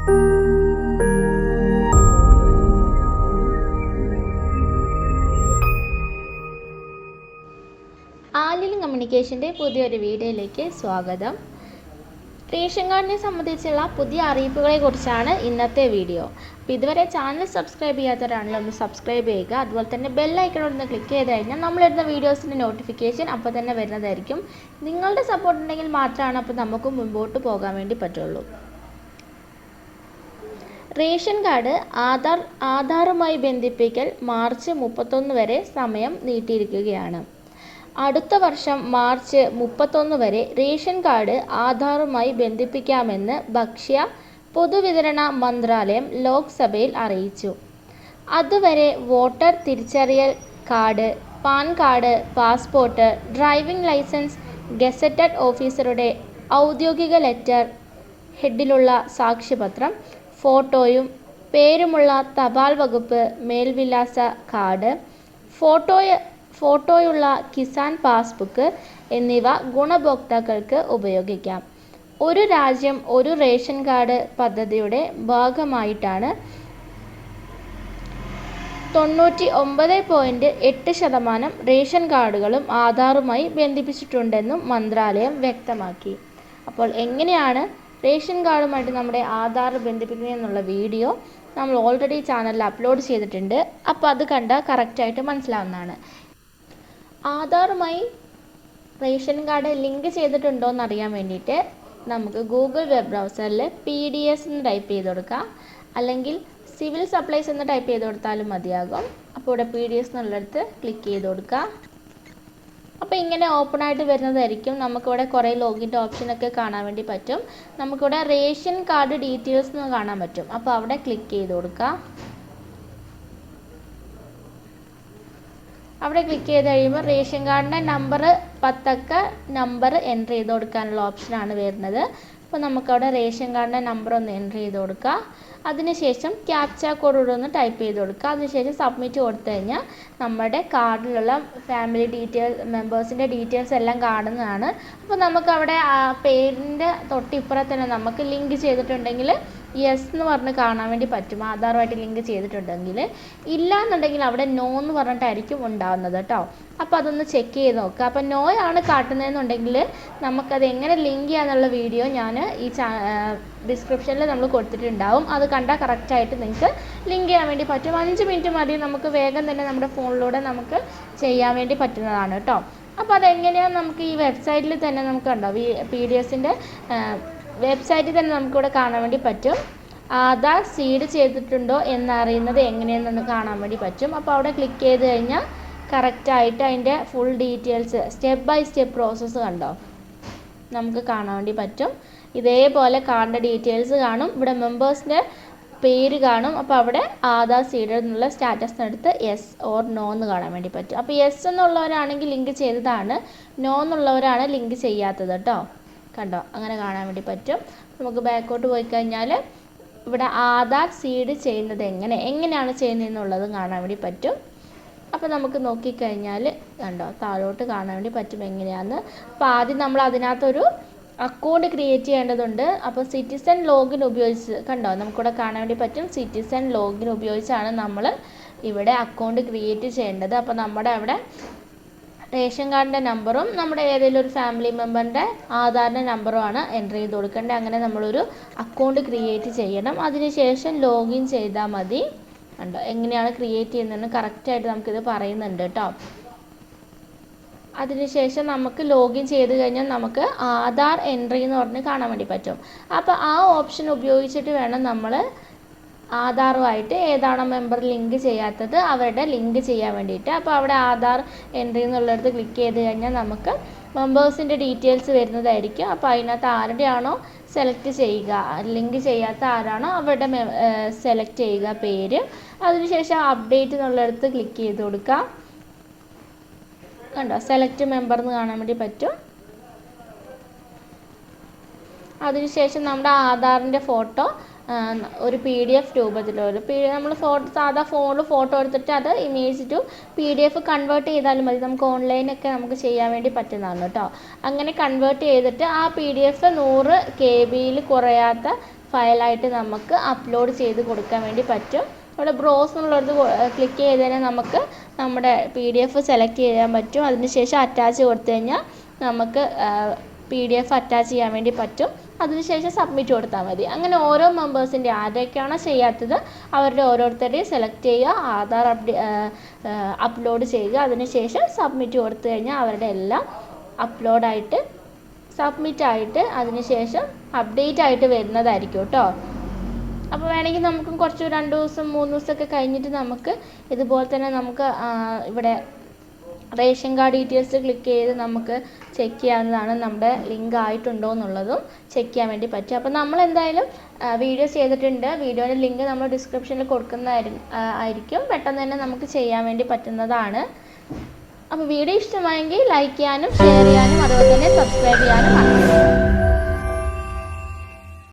ആലിലും കമ്മ്യൂണിക്കേഷൻ്റെ പുതിയൊരു വീഡിയോയിലേക്ക് സ്വാഗതം. റേഷൻ കാർഡിനെ സംബന്ധിച്ചുള്ള പുതിയ അറിയിപ്പുകളെ കുറിച്ചാണ് ഇന്നത്തെ വീഡിയോ. അപ്പോൾ ഇതുവരെ ചാനൽ സബ്സ്ക്രൈബ് ചെയ്യാത്തവരാണെങ്കിൽ ഒന്ന് സബ്സ്ക്രൈബ് ചെയ്യുക. അതുപോലെ തന്നെ ബെൽ ഐക്കണോട് ക്ലിക്ക് ചെയ്ത് കഴിഞ്ഞാൽ നമ്മളിടുന്ന വീഡിയോസിൻ്റെ നോട്ടിഫിക്കേഷൻ അപ്പോൾ തന്നെ വരുന്നതായിരിക്കും. നിങ്ങളുടെ സപ്പോർട്ട് ഉണ്ടെങ്കിൽ മാത്രമാണ് അപ്പോൾ നമുക്ക് മുമ്പോട്ട് പോകാൻ വേണ്ടി പറ്റുള്ളൂ. റേഷൻ കാർഡ് ആധാറുമായി ബന്ധിപ്പിക്കൽ മാർച്ച് 31 വരെ സമയം നീട്ടിയിരിക്കുകയാണ്. അടുത്ത വർഷം മാർച്ച് 31 വരെ റേഷൻ കാർഡ് ആധാറുമായി ബന്ധിപ്പിക്കാമെന്ന് ഭക്ഷ്യ പൊതുവിതരണ മന്ത്രാലയം ലോക്സഭയിൽ അറിയിച്ചു. അതുവരെ വോട്ടർ തിരിച്ചറിയൽ card, pan card, passport, driving licence, gazetted ഓഫീസറുടെ ഔദ്യോഗിക ലെറ്റർ ഹെഡിലുള്ള സാക്ഷ്യപത്രം, ഫോട്ടോയും പേരുമുള്ള തപാൽ വകുപ്പ് മേൽവിലാസ കാർഡ്, ഫോട്ടോയുള്ള കിസാൻ പാസ്ബുക്ക് എന്നിവ ഗുണഭോക്താക്കൾക്ക് ഉപയോഗിക്കാം. ഒരു രാജ്യം ഒരു റേഷൻ കാർഡ് പദ്ധതിയുടെ ഭാഗമായിട്ടാണ് 99.8% റേഷൻ കാർഡുകളും ആധാറുമായി ബന്ധിപ്പിച്ചിട്ടുണ്ടെന്നും മന്ത്രാലയം വ്യക്തമാക്കി. അപ്പോൾ എങ്ങനെയാണ് റേഷൻ കാർഡുമായിട്ട് നമ്മുടെ ആധാർ ബന്ധിപ്പിക്കുന്നതെന്നുള്ള വീഡിയോ നമ്മൾ ഓൾറെഡി ചാനലിൽ അപ്ലോഡ് ചെയ്തിട്ടുണ്ട്. അപ്പോൾ അത് കണ്ടാൽ കറക്റ്റായിട്ട് മനസ്സിലാവുന്നതാണ്. ആധാറുമായി റേഷൻ കാർഡ് ലിങ്ക് ചെയ്തിട്ടുണ്ടോ എന്നറിയാൻ വേണ്ടിയിട്ട് നമുക്ക് ഗൂഗിൾ വെബ് ബ്രൗസറിൽ PDS എന്ന് ടൈപ്പ് ചെയ്ത് കൊടുക്കാം, അല്ലെങ്കിൽ സിവിൽ സപ്ലൈസ് എന്ന് ടൈപ്പ് ചെയ്ത് കൊടുത്താലും മതിയാകും. അപ്പോൾ ഇവിടെ PDS എന്നുള്ളിടത്ത് ക്ലിക്ക് ചെയ്ത് കൊടുക്കുക. അപ്പോൾ ഇങ്ങനെ ഓപ്പൺ ആയിട്ട് വരുന്നതായിരിക്കും. നമുക്കിവിടെ കുറേ ലോഗിൻ്റെ ഓപ്ഷനൊക്കെ കാണാൻ വേണ്ടി പറ്റും. നമുക്കിവിടെ റേഷൻ കാർഡ് ഡീറ്റെയിൽസ് എന്ന് കാണാൻ പറ്റും. അപ്പോൾ അവിടെ ക്ലിക്ക് ചെയ്ത് കൊടുക്കുക. അവിടെ ക്ലിക്ക് ചെയ്ത് കഴിയുമ്പോൾ റേഷൻ കാർഡിൻ്റെ നമ്പർ 10 അക്ക നമ്പർ എൻ്റർ ചെയ്ത് കൊടുക്കാനുള്ള ഓപ്ഷനാണ് വരുന്നത്. അപ്പോൾ നമുക്കവിടെ റേഷൻ കാർഡിൻ്റെ നമ്പർ ഒന്ന് എൻ്റർ ചെയ്ത് കൊടുക്കുക. അതിനുശേഷം ക്യാപ്ച കോഡ് ഒന്ന് ടൈപ്പ് ചെയ്ത് കൊടുക്കുക. അതിനുശേഷം സബ്മിറ്റ് കൊടുത്തു കഴിഞ്ഞാൽ നമ്മുടെ കാർഡിലുള്ള ഫാമിലി മെമ്പേഴ്സിൻ്റെ ഡീറ്റെയിൽസ് എല്ലാം കാണുന്നതാണ്. അപ്പോൾ നമുക്കവിടെ പേരിൻ്റെ തൊട്ടിപ്പുറത്ത് തന്നെ നമുക്ക് ലിങ്ക് ചെയ്തിട്ടുണ്ടെങ്കിൽ യെസ് എന്ന് പറഞ്ഞ് കാണാൻ വേണ്ടി പറ്റും, ആധാറുമായിട്ട് ലിങ്ക് ചെയ്തിട്ടുണ്ടെങ്കിൽ. ഇല്ല എന്നുണ്ടെങ്കിൽ അവിടെ നോ എന്ന് പറഞ്ഞിട്ടായിരിക്കും ഉണ്ടാകുന്നത് കേട്ടോ. അപ്പോൾ അതൊന്ന് ചെക്ക് ചെയ്ത് നോക്കുക. അപ്പോൾ നോ ആണ് കാട്ടുന്നതെന്നുണ്ടെങ്കിൽ നമുക്കത് എങ്ങനെ ലിങ്ക് ചെയ്യാന്നുള്ള വീഡിയോ ഞാൻ ഈ ഡിസ്ക്രിപ്ഷനിൽ നമ്മൾ കൊടുത്തിട്ടുണ്ടാവും. അത് കണ്ടാൽ കറക്റ്റായിട്ട് നിങ്ങൾക്ക് ലിങ്ക് ചെയ്യാൻ വേണ്ടി പറ്റും. 5 മിനിറ്റ് മതി, നമുക്ക് വേഗം തന്നെ നമ്മുടെ ഫോണിലൂടെ നമുക്ക് ചെയ്യാൻ വേണ്ടി പറ്റുന്നതാണ് കേട്ടോ. അപ്പോൾ അതെങ്ങനെയാണ് നമുക്ക് ഈ വെബ്സൈറ്റിൽ തന്നെ നമുക്ക് കണ്ടോ, PDSൻ്റെ വെബ്സൈറ്റിൽ തന്നെ നമുക്കിവിടെ കാണാൻ വേണ്ടി പറ്റും. ആധാർ സീഡ് ചെയ്തിട്ടുണ്ടോ എന്നറിയുന്നത് എങ്ങനെയെന്നൊന്ന് കാണാൻ വേണ്ടി പറ്റും. അപ്പോൾ അവിടെ ക്ലിക്ക് ചെയ്ത് കഴിഞ്ഞാൽ കറക്റ്റായിട്ട് അതിൻ്റെ full details step by step process കണ്ടോ നമുക്ക് കാണാൻ വേണ്ടി പറ്റും. ഇതേപോലെ കാർഡിൻ്റെ ഡീറ്റെയിൽസ് കാണും, ഇവിടെ മെമ്പേഴ്സിൻ്റെ പേര് കാണും. അപ്പോൾ അവിടെ ആധാർ സീഡ് എന്നുള്ള സ്റ്റാറ്റസിനടുത്ത് യെസ് ഓർ നോ എന്ന് കാണാൻ വേണ്ടി പറ്റും. അപ്പോൾ യെസ് എന്നുള്ളവരാണെങ്കിൽ ലിങ്ക് ചെയ്തതാണ്, നോ എന്നുള്ളവരാണ് ലിങ്ക് ചെയ്യാത്തത് കേട്ടോ. കണ്ടോ, അങ്ങനെ കാണാൻ വേണ്ടി പറ്റും. നമുക്ക് ബാക്കോട്ട് പോയി കഴിഞ്ഞാൽ ഇവിടെ ആധാർ സീഡ് ചെയ്യുന്നത് എങ്ങനെയാണ് ചെയ്യുന്നതെന്നുള്ളതും കാണാൻ വേണ്ടി പറ്റും. അപ്പോൾ നമുക്ക് നോക്കിക്കഴിഞ്ഞാൽ കണ്ടോ താഴോട്ട് കാണാൻ വേണ്ടി പറ്റും എങ്ങനെയാണെന്ന്. അപ്പോൾ ആദ്യം നമ്മൾ അതിനകത്തൊരു അക്കൗണ്ട് ക്രിയേറ്റ് ചെയ്യേണ്ടതുണ്ട്. അപ്പോൾ സിറ്റിസൺ ലോഗിൻ ഉപയോഗിച്ച് കണ്ടോ നമുക്കിവിടെ കാണാൻ വേണ്ടി പറ്റും. സിറ്റിസൺ ലോഗിൻ ഉപയോഗിച്ചാണ് നമ്മൾ ഇവിടെ അക്കൗണ്ട് ക്രിയേറ്റ് ചെയ്യേണ്ടത്. അപ്പോൾ നമ്മുടെ അവിടെ റേഷൻ കാർഡിൻ്റെ നമ്പറും നമ്മുടെ ഏതെങ്കിലും ഒരു ഫാമിലി മെമ്പറിൻ്റെ ആധാറിൻ്റെ നമ്പറുമാണ് എൻ്റർ ചെയ്ത് കൊടുക്കേണ്ടത്. അങ്ങനെ നമ്മളൊരു അക്കൗണ്ട് ക്രിയേറ്റ് ചെയ്യണം. അതിനുശേഷം ലോഗിൻ ചെയ്താൽ മതി. കണ്ടോ എങ്ങനെയാണ് ക്രിയേറ്റ് ചെയ്യുന്നതെന്ന് കറക്റ്റായിട്ട് നമുക്കിത് പറയുന്നുണ്ട് കേട്ടോ. അതിനുശേഷം നമുക്ക് ലോഗിൻ ചെയ്ത് കഴിഞ്ഞാൽ നമുക്ക് ആധാർ എൻട്രി എന്ന് പറഞ്ഞ് കാണാൻ വേണ്ടി പറ്റും. അപ്പോൾ ആ ഓപ്ഷൻ ഉപയോഗിച്ചിട്ട് വേണം നമ്മൾ ആധാറുമായിട്ട് ഏതാണോ മെമ്പർ ലിങ്ക് ചെയ്യാത്തത് അവരുടെ ലിങ്ക് ചെയ്യാൻ വേണ്ടിയിട്ട്. അപ്പോൾ അവിടെ ആധാർ എൻട്രി എന്നുള്ളിടത്ത് ക്ലിക്ക് ചെയ്ത് കഴിഞ്ഞാൽ നമുക്ക് മെമ്പേഴ്സിൻ്റെ ഡീറ്റെയിൽസ് വരുന്നതായിരിക്കും. അപ്പോൾ അതിനകത്ത് ആരുടെയാണോ സെലക്ട് ചെയ്യുക, ലിങ്ക് ചെയ്യാത്ത ആരാണോ അവരുടെ സെലക്ട് ചെയ്യുക പേര്. അതിനുശേഷം അപ്ഡേറ്റ് എന്നുള്ളിടത്ത് ക്ലിക്ക് ചെയ്ത് കൊടുക്കുക. കണ്ടോ സെലക്ട് മെമ്പർ എന്ന് കാണാൻ വേണ്ടി പറ്റും. അതിനുശേഷം നമ്മുടെ ആധാറിൻ്റെ ഫോട്ടോ ഒരു PDF രൂപത്തിൽ നമ്മൾ സാധാ ഫോണിൽ ഫോട്ടോ എടുത്തിട്ട് അത് ഇമേജ് ടു PDF കൺവേർട്ട് ചെയ്താലും മതി. നമുക്ക് ഓൺലൈനൊക്കെ നമുക്ക് ചെയ്യാൻ വേണ്ടി പറ്റുന്നതാണ് കേട്ടോ. അങ്ങനെ കൺവേർട്ട് ചെയ്തിട്ട് ആ PDF 100 KB കുറയാത്ത ഫയലായിട്ട് നമുക്ക് അപ്ലോഡ് ചെയ്ത് കൊടുക്കാൻ വേണ്ടി പറ്റും. ഇവിടെ ബ്രൗസ് എന്നുള്ളത് ക്ലിക്ക് ചെയ്തതിന് നമുക്ക് നമ്മുടെ PDF സെലക്ട് ചെയ്യാൻ പറ്റും. അതിനുശേഷം അറ്റാച്ച് കൊടുത്തു കഴിഞ്ഞാൽ നമുക്ക് PDF അറ്റാച്ച് ചെയ്യാൻ വേണ്ടി പറ്റും. അതിനുശേഷം സബ്മിറ്റ് കൊടുത്താൽ മതി. അങ്ങനെ ഓരോ മെമ്പേഴ്സിൻ്റെ ആരൊക്കെയാണോ ചെയ്യാത്തത് അവരുടെ ഓരോരുത്തരുടെയും സെലക്ട് ചെയ്യുക, ആധാർ അപ്ലോഡ് ചെയ്യുക. അതിനുശേഷം സബ്മിറ്റ് കൊടുത്തു കഴിഞ്ഞാൽ അവരുടെ എല്ലാം അപ്ലോഡായിട്ട് സബ്മിറ്റ് ആയിട്ട് അതിനുശേഷം അപ്ഡേറ്റ് ആയിട്ട് വരുന്നതായിരിക്കും കേട്ടോ. അപ്പോൾ വേണമെങ്കിൽ നമുക്കും കുറച്ച് 2 ദിവസം 3 ദിവസമൊക്കെ കഴിഞ്ഞിട്ട് നമുക്ക് ഇതുപോലെ തന്നെ നമുക്ക് ഇവിടെ റേഷൻ കാർഡ് ഡീറ്റെയിൽസ് ക്ലിക്ക് ചെയ്ത് നമുക്ക് ചെക്ക് ചെയ്യാവുന്നതാണ്. നമ്മുടെ ലിങ്ക് ആയിട്ടുണ്ടോ എന്നുള്ളതും ചെക്ക് ചെയ്യാൻ വേണ്ടി പറ്റും. അപ്പോൾ നമ്മൾ എന്തായാലും വീഡിയോ ചെയ്തിട്ടുണ്ട്. വീഡിയോയുടെ ലിങ്ക് നമ്മൾ ഡിസ്ക്രിപ്ഷനിൽ കൊടുക്കുന്നതായിരിക്കും. പെട്ടെന്ന് തന്നെ നമുക്ക് ചെയ്യാൻ വേണ്ടി പറ്റുന്നതാണ്. അപ്പോൾ വീഡിയോ ഇഷ്ടമായെങ്കിൽ ലൈക്ക് ചെയ്യാനും ഷെയർ ചെയ്യാനും അതുപോലെ തന്നെ സബ്സ്ക്രൈബ് ചെയ്യാനും മറക്കരുത്.